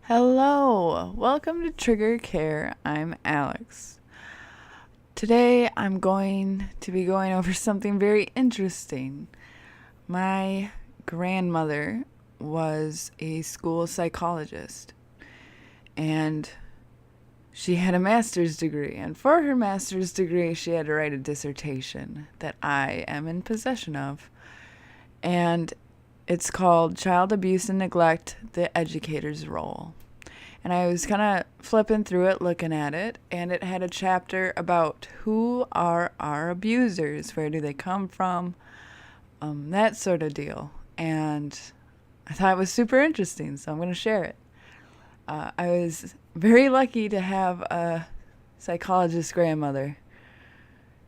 Hello, welcome to Trigger Care. I'm Alex. Today I'm going to be going over something very interesting. My grandmother was a school psychologist and she had a master's degree, and for her master's degree she had to write a dissertation that I am in possession of, and it's called Child Abuse and Neglect, the Educator's Role. And I was kind of flipping through it, looking at it, and it had a chapter about who are our abusers, where do they come from, that sort of deal. And I thought it was super interesting, so I'm going to share it. I was very lucky to have a psychologist grandmother,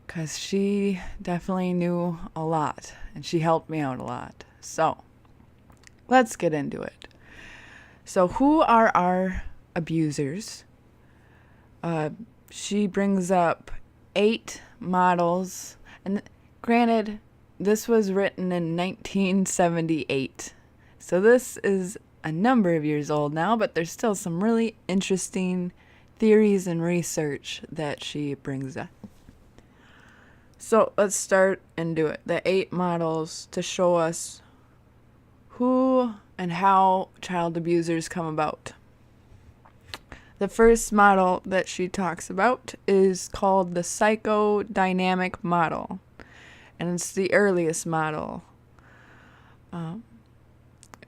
because she definitely knew a lot, and she helped me out a lot. So, let's get into it. So, who are our abusers? She brings up 8 models, and granted, this was written in 1978. So this is a number of years old now, but there's still some really interesting theories and research that she brings up. So let's start and do it. The 8 models to show us who and how child abusers come about. The first model that she talks about is called the Psychodynamic Model, and it's the earliest model.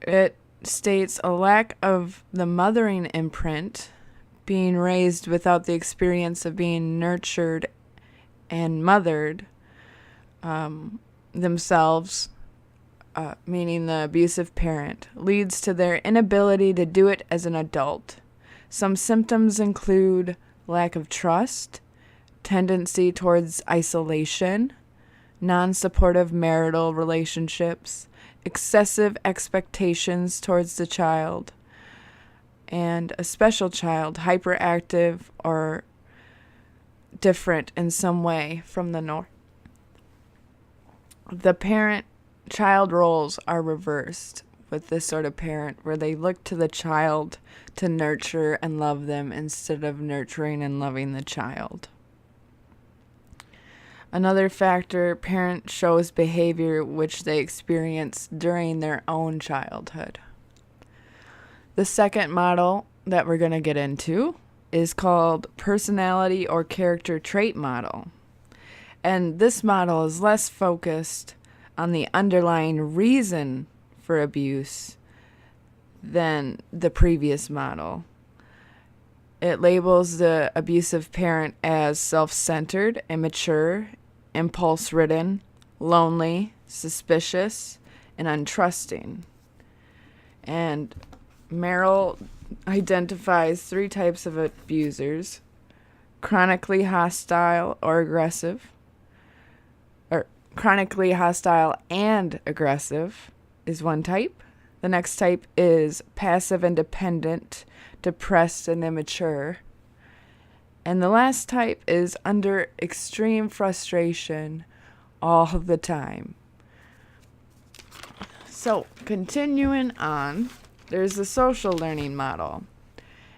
It states a lack of the mothering imprint, being raised without the experience of being nurtured and mothered themselves, meaning the abusive parent, leads to their inability to do it as an adult. Some symptoms include lack of trust, tendency towards isolation, non-supportive marital relationships, excessive expectations towards the child, and a special child, hyperactive or different in some way from the norm. The parent-child roles are reversed with this sort of parent, where they look to the child to nurture and love them instead of nurturing and loving the child. Another factor, parent shows behavior which they experience during their own childhood. The second model that we're going to get into is called personality or character trait model. And this model is less focused on the underlying reason for abuse than the previous model. It labels the abusive parent as self-centered, immature, impulse-ridden, lonely, suspicious, and untrusting. And Merrill identifies 3 types of abusers: chronically hostile or aggressive, or chronically hostile and aggressive is one type. The next type is passive and dependent, depressed and immature. And the last type is under extreme frustration all the time. So, continuing on, there's the social learning model.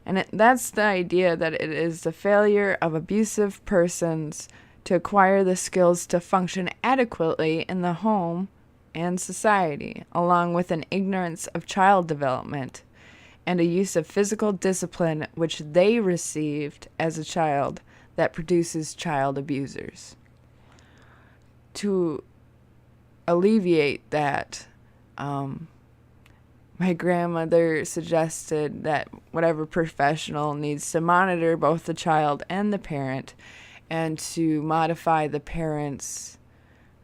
And that's the idea that it is the failure of abusive persons to acquire the skills to function adequately in the home and society, along with an ignorance of child development and a use of physical discipline which they received as a child that produces child abusers. To alleviate that, my grandmother suggested that whatever professional needs to monitor both the child and the parent, and to modify the parent's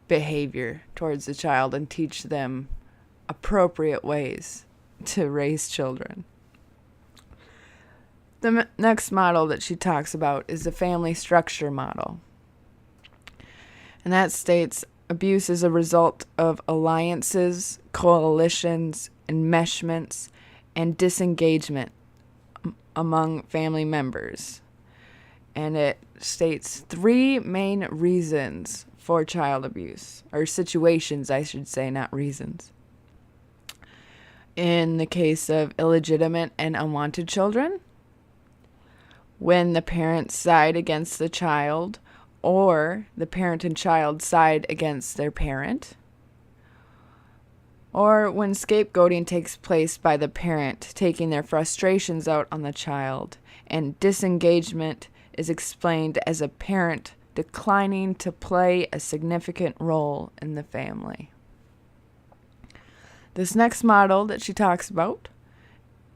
behavior towards the child and teach them appropriate ways to raise children. The next model that she talks about is the family structure model. And that states abuse is a result of alliances, coalitions, enmeshments, and disengagement among family members. And it states 3 main reasons for child abuse, or situations, I should say, not reasons. in the case of illegitimate and unwanted children, when the parents side against the child or the parent and child side against their parent, or when scapegoating takes place by the parent taking their frustrations out on the child, and disengagement is explained as a parent declining to play a significant role in the family. This next model that she talks about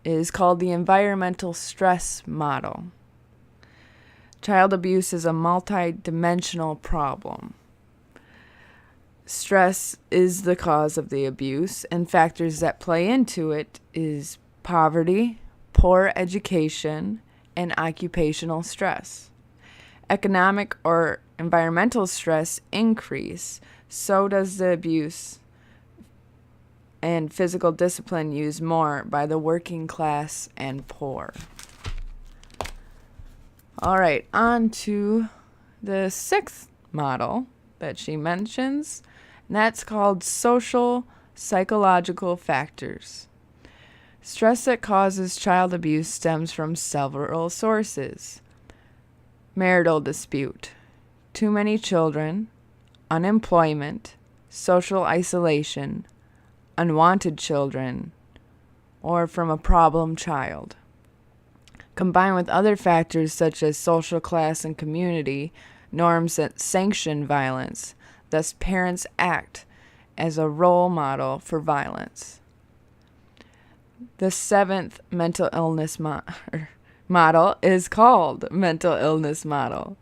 is called the environmental stress model. Child abuse is a multi-dimensional problem. Stress is the cause of the abuse, and factors that play into it is poverty, poor education, and occupational stress. Economic or environmental stress increase, so does the abuse and physical discipline used more by the working class and poor. All right, on to the sixth model that she mentions, and that's called social psychological factors. Stress that causes child abuse stems from several sources: marital dispute, too many children, unemployment, social isolation, unwanted children, or from a problem child. Combined with other factors such as social class and community, norms that sanction violence, thus parents act as a role model for violence. The seventh mental illness model is called mental illness model.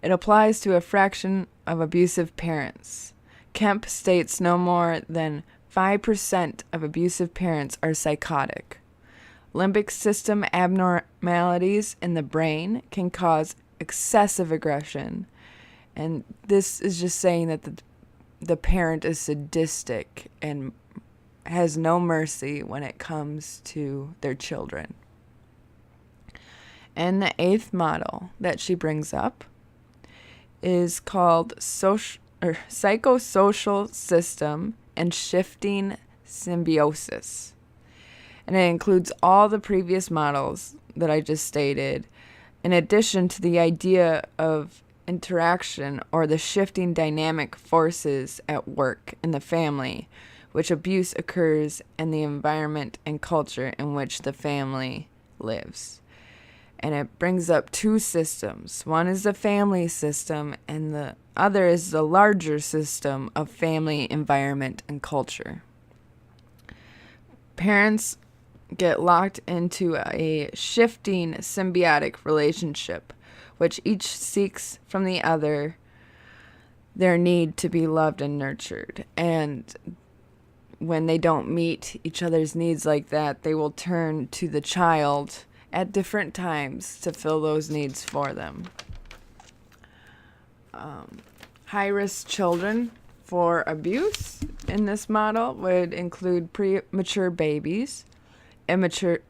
It applies to a fraction of abusive parents. Kemp states no more than 5% of abusive parents are psychotic. Limbic system abnormalities in the brain can cause excessive aggression. And this is just saying that the parent is sadistic and has no mercy when it comes to their children. And the eighth model that she brings up is called psychosocial system and shifting symbiosis. And it includes all the previous models that I just stated, in addition to the idea of interaction or the shifting dynamic forces at work in the family, which abuse occurs in the environment and culture in which the family lives. And it brings up two systems. One is the family system, and the other is the larger system of family, environment, and culture. Parents get locked into a shifting symbiotic relationship, which each seeks from the other their need to be loved and nurtured. And when they don't meet each other's needs like that, they will turn to the child at different times to fill those needs for them. High-risk children for abuse in this model would include premature babies, illegitimate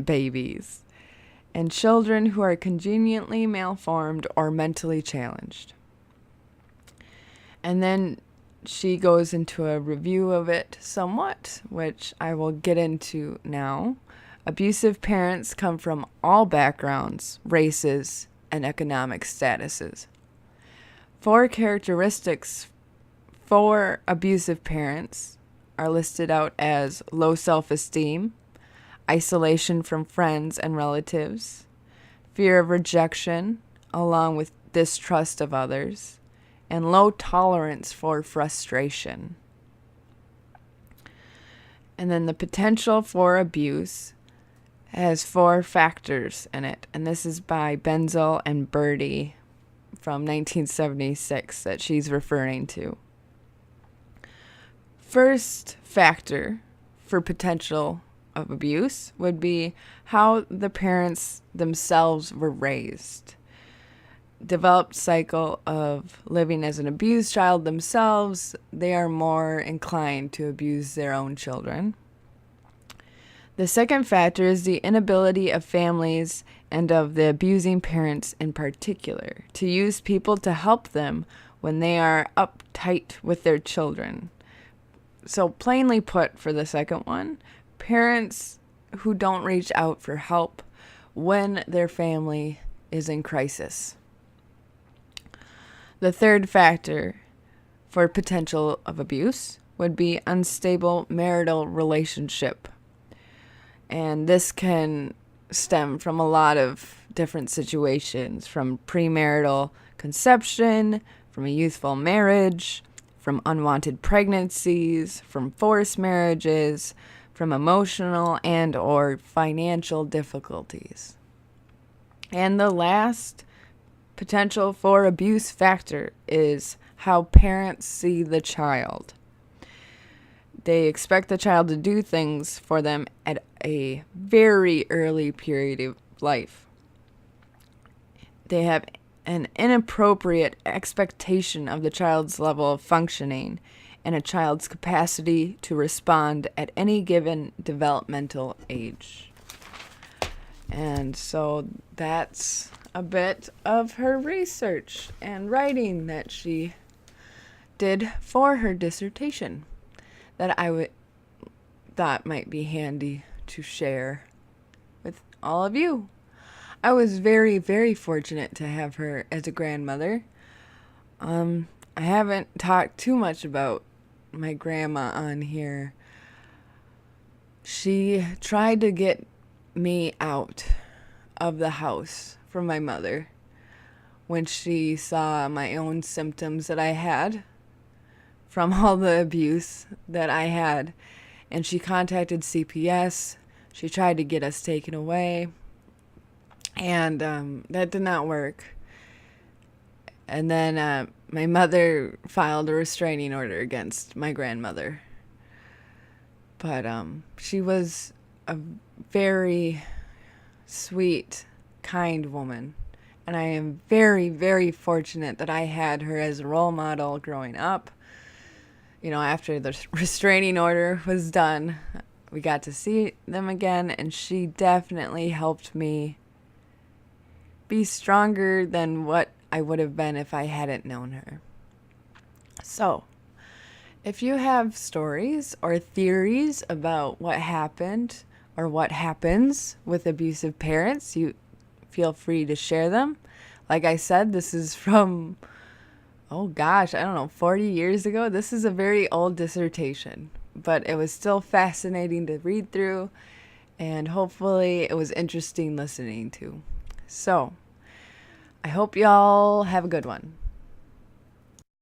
babies, and children who are conveniently malformed or mentally challenged. And then she goes into a review of it somewhat, which I will get into now. Abusive parents come from all backgrounds, races, and economic statuses. 4 characteristics for abusive parents are listed out as low self-esteem, isolation from friends and relatives, fear of rejection, along with distrust of others, and low tolerance for frustration. And then the potential for abuse has 4 factors in it, and this is by Benzel and Birdie from 1976 that she's referring to. First factor for potential of abuse would be how the parents themselves were raised. Developed cycle of living as an abused child themselves, they are more inclined to abuse their own children. The second factor is the inability of families and of the abusing parents in particular to use people to help them when they are uptight with their children. So plainly put, for the second one, parents who don't reach out for help when their family is in crisis. The third factor for potential of abuse would be unstable marital relationship. And this can stem from a lot of different situations, from premarital conception, from a youthful marriage, from unwanted pregnancies, from forced marriages, from emotional and or financial difficulties. And the last potential for abuse factor is how parents see the child. They expect the child to do things for them at a very early period of life. They have an inappropriate expectation of the child's level of functioning and a child's capacity to respond at any given developmental age. And so that's a bit of her research and writing that she did for her dissertation that I thought might be handy to share with all of you. I was very, very fortunate to have her as a grandmother. I haven't talked too much about my grandma on here. She tried to get me out of the house from my mother when she saw my own symptoms that I had from all the abuse that I had. And she contacted CPS. She tried to get us taken away. And that did not work. And then my mother filed a restraining order against my grandmother. But she was a very sweet, kind woman. And I am very, very fortunate that I had her as a role model growing up. You know, after the restraining order was done, we got to see them again, and she definitely helped me be stronger than what I would have been if I hadn't known her. So, if you have stories or theories about what happened or what happens with abusive parents, you feel free to share them. Like I said, this is from, 40 years ago. This is a very old dissertation, but it was still fascinating to read through, and hopefully it was interesting listening to. So, I hope y'all have a good one.